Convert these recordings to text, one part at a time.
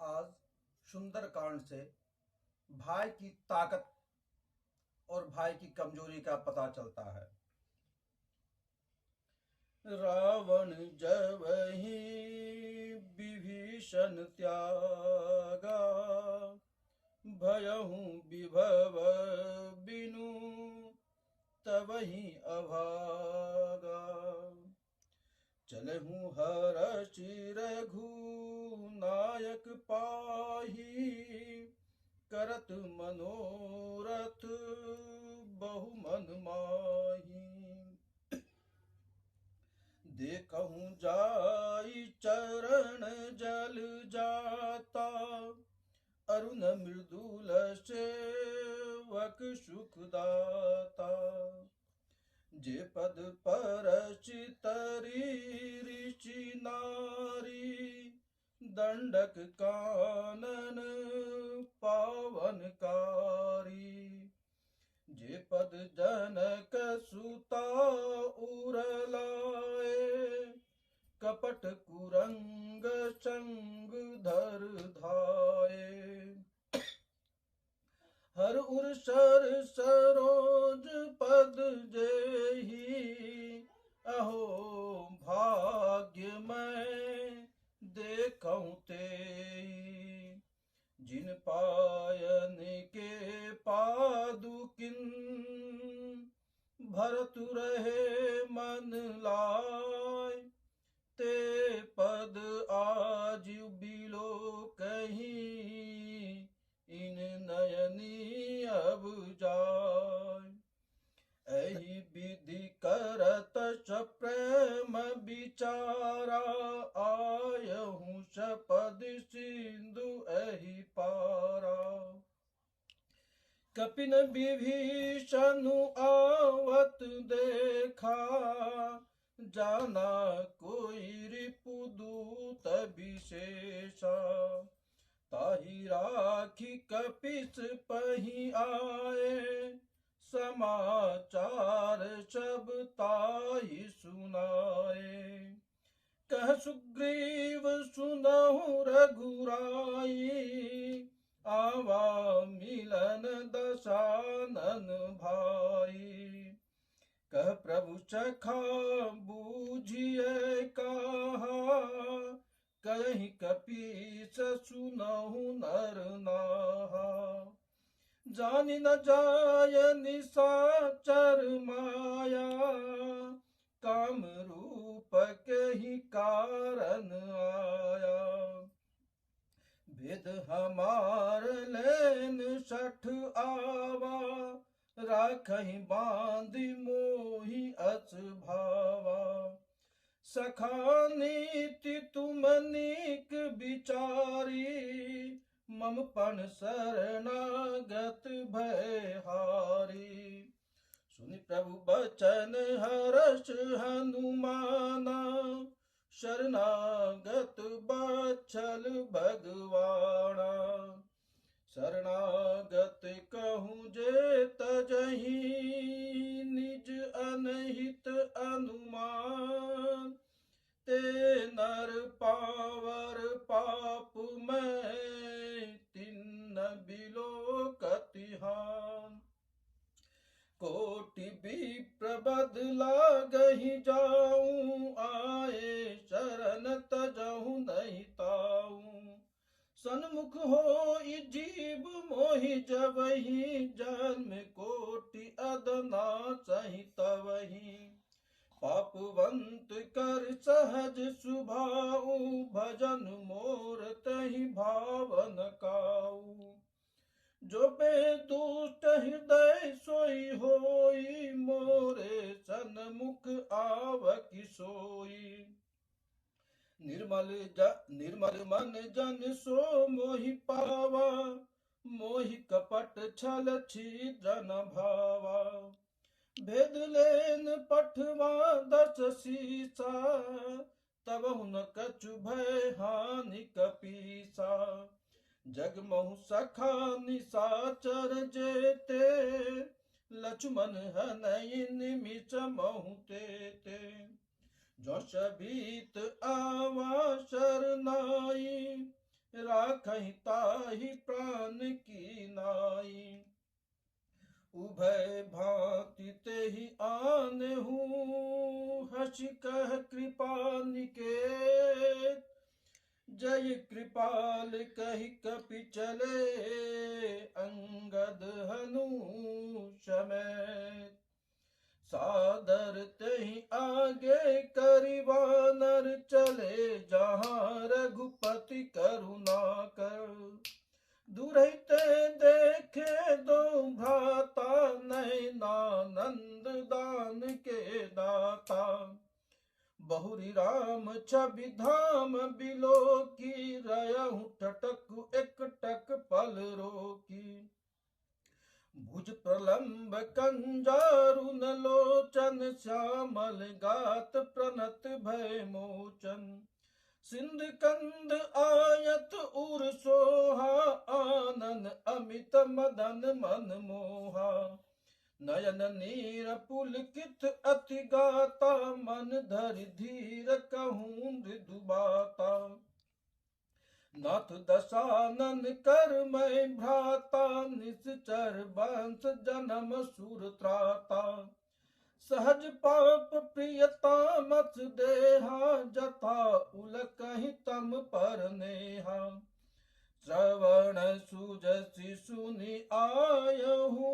आज सुंदरकांड से भाई की ताकत और भाई की कमजोरी का पता चलता है। रावण जबहि विभीषण त्यागा, भयहु विभव बिनु तबहि अभागा। चलहु हरषि रघु नायक पाही, करत मनोरथ बहु मन माही। देखहु जाई चरण जल जाता, अरुण मृदुल सेवक सुखदाता। जे पद परचितरी ऋषि नारी, दंडक कानन पावनकारी। जे पद जनक सुता उरलाए, कपट कुरंग संग धर धाये। हर उर सरोज पद जेहि, अहो भाग्य मैं देखऊं तेई। जिन पायन के पादुकिन, भरत रहे मन लाय। ते पद आज बिलो कहीं, इन नयनी अब जाय। एहि विधि करत सप्रेम विचारा, आयहु सपद सिंधु एहि पारा। कपिन विभीषण आवत देखा, जाना कोई रिपुदूत विशेषा। ताहि राखी कपिस पही आए, समाचार सब ताहि सुनाए। कह सुग्रीव सुनहु रघुराई, आवा मिलन दशानन भाई। कह प्रभु सखा बूझिए कहा, कहीं कपीस सुनहु नर नाहा। जानि न जाय निशाचर माया, काम रूप के ही कारण आया। भेद हमार लेन सठ आवा, राखहि बांधि मोहि अस भावा। सखा नीति तुम नीक विचारी, मम पण शरणागत भयहारी। सुनि प्रभु बचन हर्ष हनुमाना, शरणागत बत्सल भगवाना। शरणागत कहूँ जे तजहि, निज अनहित अनुमान। ते नर पावर पाप में, तिन्न बिलो कतिहान। कोटि विप्र बदलागहि जाऊं, आए शरण तजहु नहीं ताऊं। सन्मुख होई जीव मोहि जबहि, जन्म कोटि अदना सहि तबहि। पापवंत कर सहज सुभाऊ, भजन मोर तहि भावन काऊ। जो बेदुष्ट हृदय सोई होई, मोरे सन्मुख आवकी सोई। निर्मल मन जन सो मोहि पावा, मोहि कपट छल छिद्र न भावा। भेद लेन पठवा दस सीसा, तब हुन कछु भय हानि कपीसा। जगमहु सखा निशाचर जेते, लक्ष्मण हनहि निमिष महु तेते। जो सभीत आवा शरनाई, राख राखहि ताहि प्राण की नाई। उभय भांति तेहि आनहु हसि कह कृपा निकेत। जय कृपाल कहि कपि चले अंगद हनु समेत। सादर तेहि आगे करि वानर चले जहाँ रघुपति करुणा कर। दुरहिते देखे दो भ्राता नयनानंद दान के दाता। बहुरी राम छवि धाम बिलो की रयहु टटक एक टक पल रोकी। भुज प्रलंब कंजारुन लोचन श्यामल गात प्रणत भय मोचन। सिंध कंद आयत उर सोहा आनन अमित मदन मन मोहा। नयन नीर पुलकित अति गाता मन धरि धीर कहूँ मृदु बाता। नाथ दशानन कर मैं भ्राता निश्चर वंश जन्म सुर त्राता। सहज पाप प्रियता मत देहा जथा उलकहि तम पर नेहा। श्रवण सुजसि सुनि आयहु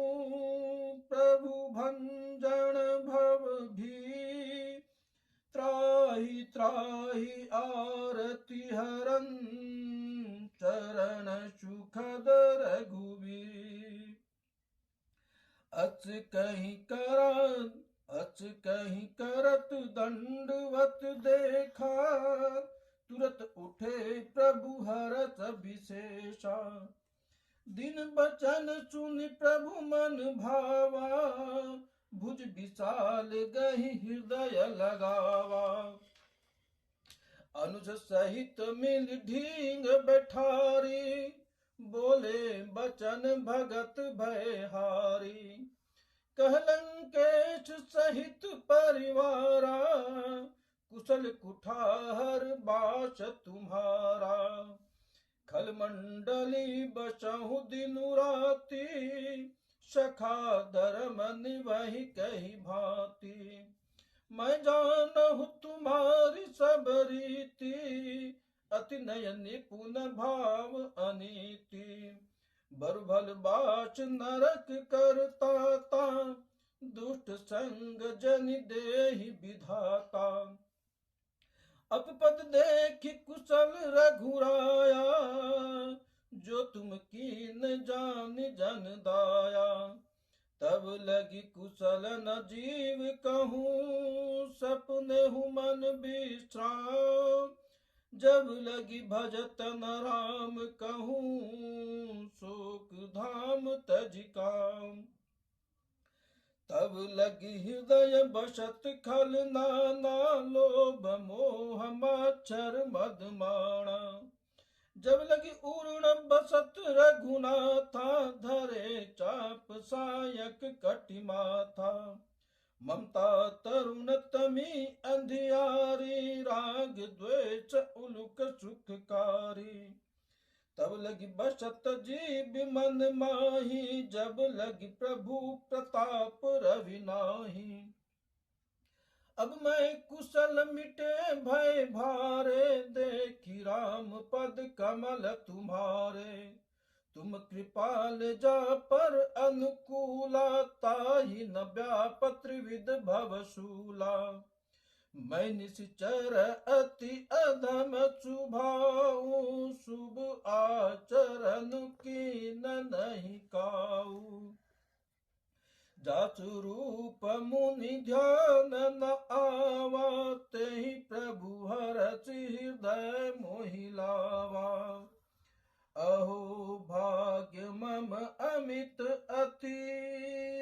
प्रभु भंजन भव भी। त्राहि त्राहि आरती हरन चरण सुखद रघुवीर। अच कहीं करत दंडवत देखा। तुरत उठे प्रभु हरत विशेषा। दिन बचन सुनि प्रभु मन भावा। भुज विशाल गहि हृदय लगावा। अनुज सहित मिल ढींग बैठारी। बोले बचन भगत भयहारी। कह लंकेश सहित परिवारा। कुशल कुठार बास तुम्हारा। खल मंडली बसहु दिनु राति। सखा धर्म निवहि कही भांति। मैं जानहु तुम्हारी सब रीति। अति नय निपुण भाव अनीति। बरभल बाच नरक करता ता। दुष्ट संग जनि देहि विधाता। अपपद देखि कुशल रघुराया। जो तुम कीन जान जन दाया। तब लगी कुशल न जीव कहूँ। सपने हूँ मन विश्राम। जब लगी भजत न राम कहूँ। शोक धाम तज काम। तब लगी हृदय बसत खल नाना। लोभ मोह मच्छर मदमाणा। जब लगी उर्ण बसत रघुनाथा। धरे चाप सायक कटि माथा। ममता तरुण तमी अंधियारी। राग द्वेष उलुक सुखकारी। तब लगी बसत जीव मन माही। जब लगी प्रभु प्रताप रवि नाही। अब मैं कुशल मिटे भय भारे। देखी राम पद कमल तुम्हारे। तुम कृपाल जा पर अनुकूला। ताहि न व्यापत त्रिविध भवशूला। मैं निश्चर अति अधम सुभाऊ। शुभ आचरण कीन नहीं काऊ। जासु रूप मुनि ध्यान न आवा। तेहि प्रभु हरसि हृदय मोहि लावा। अहो भाग्य मम अमित अति।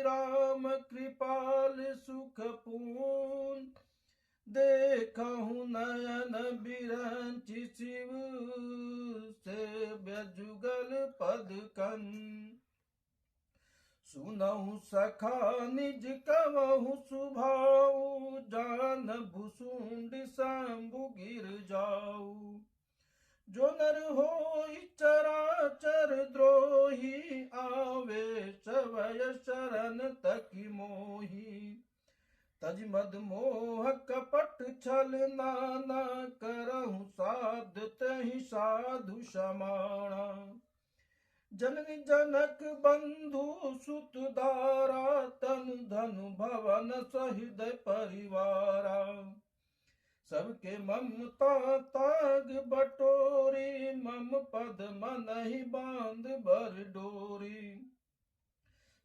राम कृपाल सुख पूर्ण। देखहु नयन बिरंचि शिव। सेव्य जुगल पद कन। सुनहु सखा निज कवहु सुभाऊ। जान भुसुंड शंभु गिर जाऊ। जो नर होई चर मद मोह कपट छल नाना करहु साध तहि साधु समाना। जननी जनक बंधु सुत दारा तन धनु भवन सहित परिवारा। सबके ममता ताग बटोरी मम पद मनहि बांध बर डोरी।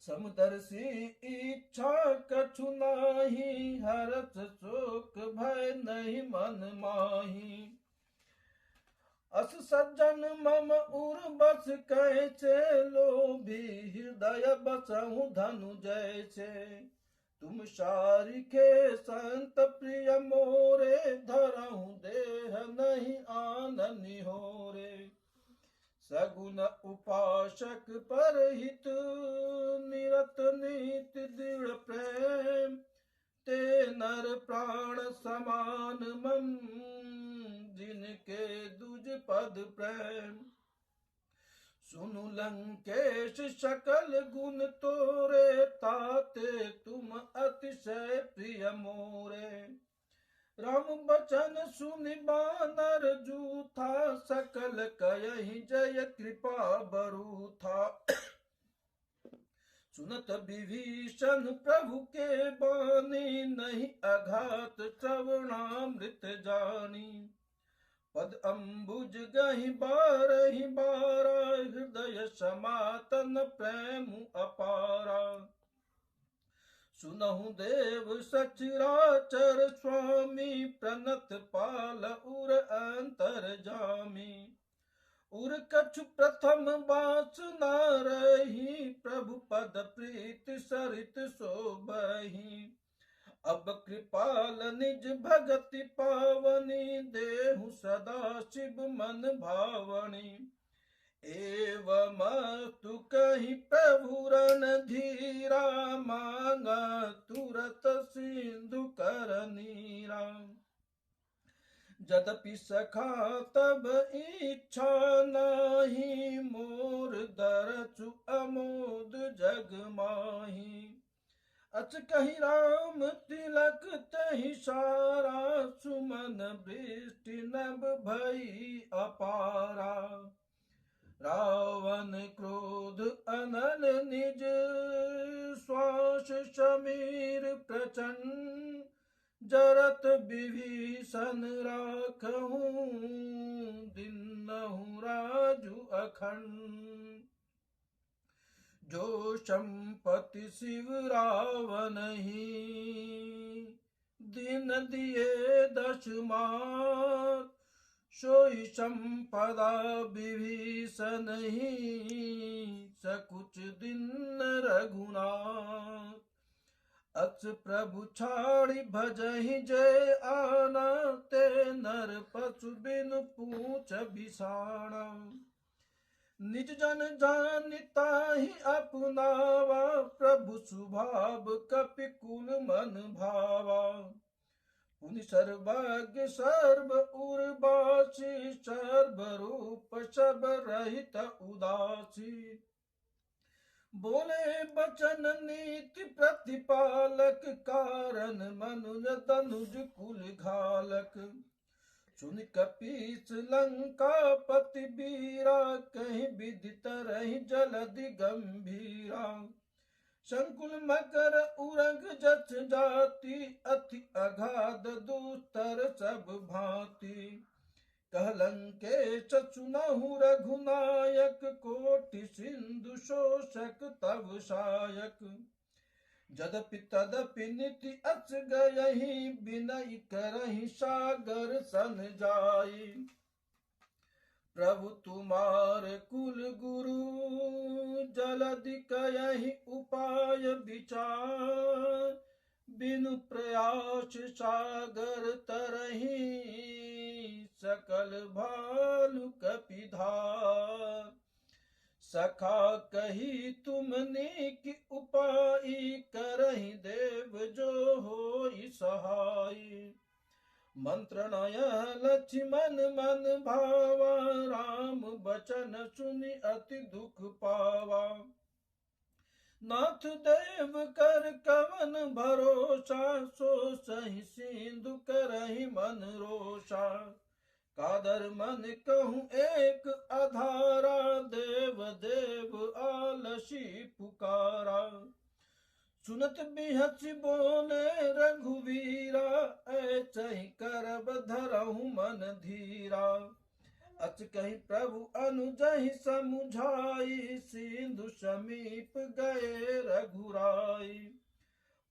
समदर्शी इच्छा कछु नाही हरस शोक भय नहीं मन माही। अस सज्जन मम उर बस कैसे लोभी हृदय बसहु धनु जैसे। तुम सारिखे संत प्रिय मोरे धरहु देह नहीं आननि होरे। सगुन उपासक परहित निरत नीत दृढ़ प्रेम। ते नर प्राण समान मम जिनके दुज पद प्रेम। सुनु लंकेश सकल गुण तोरे ताते तुम अतिशय प्रिय मोरे। राम बचन सुनि बानर जूथा सकल कयहि जय कृपा बरूथा। सुनत विभीषण प्रभु के बानी नहीं अघात श्रवणामृत जानी। पद अम्बुज गहि बारहि बारा हृदय समातन प्रेम अपारा। सुनहु देव सचराचर स्वामी प्रणत पाल उर अंतर जामी। उर कछु प्रथम बास न रही प्रभु पद प्रीत सरित शोभहि। अब कृपाल निज भगति पावनी देहु सदा शिव मन भावनी। एवं तु कहि प्रभु रणधीरा मांगा तुरत सिंधु कर नीरा। यद्यपि सखा तब इच्छा नाही मोर दरचु अमोद जग माही। अच कहि राम तिलक तहि सारा सुमन वृष्टि नभ भई अपारा। रावण क्रोध अनल निज श्वास समीर प्रचंड। जरत विभीषण राखहु दिन्नहु राजु अखंड। जो संपत्ति शिव रावण ही दिन दिए 10 मास। सोई संपदा विभीषण ही सकुच दिन रघुनाथ। अच प्रभु छाड़ी भजहि जय आना ते नर पशु बिन पूछ बिसाना। निज जन जानिता ही अपनावा प्रभु स्वभाव कपि कुल मन भावा। पुनि सर्वज्ञ सर्व उर्वासी सर्व रूप सब रहित उदासी। बोले बचन नीति प्रतिपालक कारण मनुज तनुज कुल घालक। सुन कपीस लंका पति बीरा कहीं विदित रही जलधि गंभीरा। संकुल मकर उरग जच जाति अति अगाध दुस्तर सब भांति। कहलंकेश सुनहु रघुनायक कोटि सिंधु शोषक तव सायक। यद्यपि तदपि नीति अच गयहि विनय करहि सागर सन जाई। प्रभु तुमार कुल गुरु जलधि कयहि उपाय विचार। बिनु प्रयास सागर तरहि सकल भालु कपिधार। सखा कही तुमने कि उपाय करहि देव जो होई सहाय। मंत्रणय लक्ष्मण मन भावा राम बचन सुनि अति दुख पावा। नाथ देव कर कवन भरोसा, सो सही सिंधु करहि मन रोषा। कादर मन कहूँ एक अधारा, देव देव आलसी पुकारा। सुनत बिहस बोले रघुवीरा, ऐसहि करब धरहु मन धीरा। अच कहि प्रभु अनुजहि समुझाई, सिंधु समीप गए रघुराई।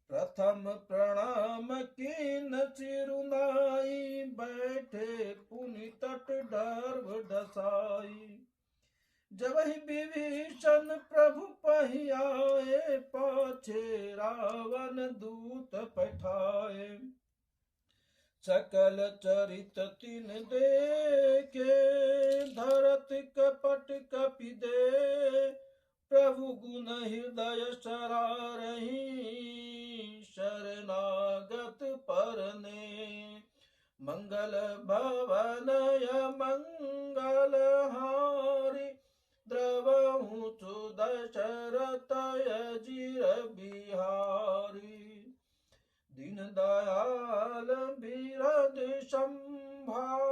प्रथम प्रणाम कीन चिरुनाई, बैठे पुनि तट डर्भ डसाई। जबहि विभीषण प्रभु पहियाए, पाछे रावण दूत पठाए। सकल चरित तिन देखे, धरत कपट कपि दे। प्रभु गुण हृदय सरारहि, शरणागत परने। मंगल भवनय मंगल हारी, द्रवहु सुदशरथ अजिर बिहारी। दीन दयाल बिरद संभार,